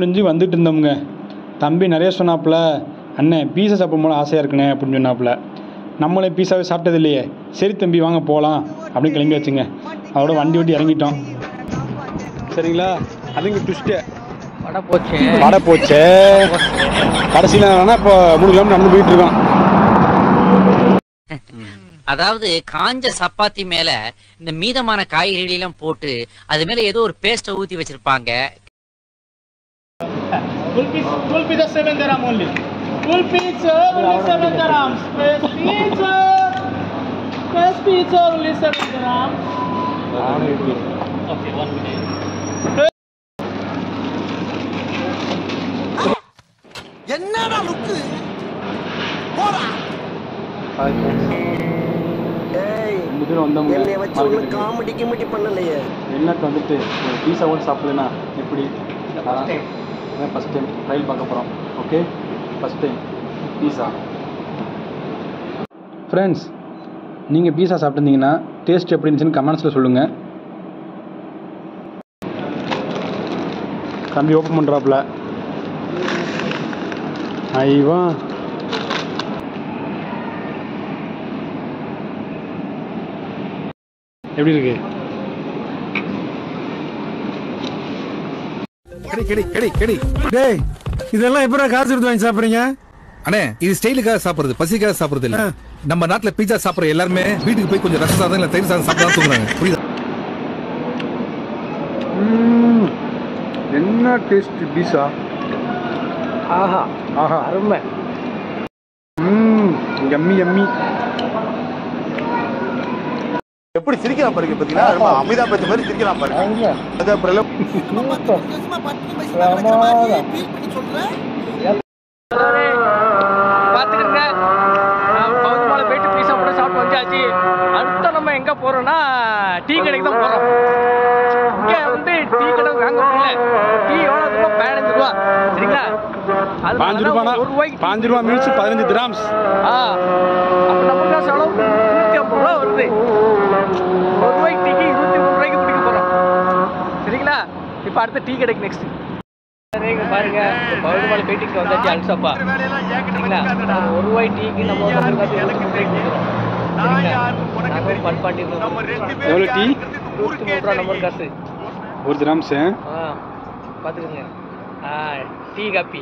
முடிஞ்சு வந்துட்டு இருந்தோமுங்க. தம்பி நிறைய சொன்னாப்புல, அண்ணே பீஸா சாப்பிடும் போல ஆசையாக இருக்குண்ணே அப்படின்னு சொன்னாப்புல. நம்மளே பீஸாவே சாப்பிட்டது இல்லையே, சரி தம்பி வாங்க போகலாம் அப்படின்னு கிளம்பி வச்சுங்க. அதோட வண்டி இறங்கிட்டோம். சரிங்களா, அதுங்க ட்விஸ்ட்டு வடை போச்சு. கடைசியில் என்னன்னா இப்போ 3 கிலோமீட்டர் நடந்து போயிட்டு இருக்கோம். அதாவது காஞ்ச சப்பாத்தி மேல இந்த மீதமான காய்கறி எல்லாம் போட்டு அது மேல ஏதோ ஒரு பேஸ்ட ஊத்தி வச்சிருப்பாங்க. Full pizza 7 dirham only. Full pizza only 7 dirhams. Space pizza only 7 dirhams. Okay, 1 minute. என்னடா லுக்கு போடா. ஏய் என்னைய வச்சு ஒரு காமெடி கிமெடி பண்ணலையே. வெளிநாட்டு வந்துட்டு பீஸா கூட சாப்பிடலன்னா எப்படி? ஃபஸ்ட் டைம் ட்ரையல் பார்க்க போகிறோம். ஓகே, ஃபஸ்ட் டைம் பீஸா. ஃப்ரெண்ட்ஸ், நீங்கள் பீஸா சாப்பிட்டுருந்தீங்கன்னா டேஸ்ட் எப்படி இருந்துச்சுன்னு கமெண்ட்ஸில் சொல்லுங்கள். தம்பி ஓப்பன் பண்ணுறாப்புல. ஐவா, எப்படி இருக்கு? கெடி டேய், இதெல்லாம் எப்பற காசு கொடுத்து வாங்கி சாப்பிடுறீங்க? அண்ணே, இது ஸ்டைலுக்காக சாப்பிடுறது, பசிக்காக சாப்பிடுறது இல்ல. நம்ம நாட்டுல பீட்சா சாப்பிடுற எல்லாருமே வீட்டுக்கு போய் கொஞ்சம் ரசம் சாதம் இல்ல தயிர் சாதம் சாப்பிடலாம் தூங்குறாங்க. புரியுதா? என்ன டேஸ்ட் பீஸா! ஆஹா ஆஹா, அருமை. Yummy yummy. எப்படி சிரிக்கலாம் பாருங்க, பாத்தீங்கன்னா அமிதாப் பச்சன் மாதிரி சிரிக்கலாம் பாருங்க. பாத்துக்கிறேங்க, பவுதுமால போயிட்டு பீஸா போட்டு சாப்பிட்டு வந்தாச்சு. அடுத்த நம்ம எங்க போறோம்னா டீ கடைக்கு தான் போறோம். இங்க வந்து டீ கடை வாங்க முடியல. டீ எவ்வளவு ரூபா? 15 ரூபா. சரிங்களா? அது 5 ரூபா மீன்ஸ் 15 திராம்ஸ். அப்ப நமக்கு செலவு 150 ரூபா வருது. 1 ரூபாய்க்கு டீக்கு 23 ரூபாய்க்கு குடிக்க போறோம். சரிங்களா? இப்ப அடுத்த டீ கடைக்கு நெக்ஸ்ட் பாருங்க. பவுதுமால போயிட்டு வந்தாச்சு அல்சப்பா. சரிங்களா? 1 ரூபாய் டீக்கு நம்ம 23 ரூபாய்க்கு கொடுக்குறோம். எவ்வளோ டீ? 23 ரூபா நம்பர் காசு. 1 திராம்ஸ். பாத்துக்கோங்க. Tea copy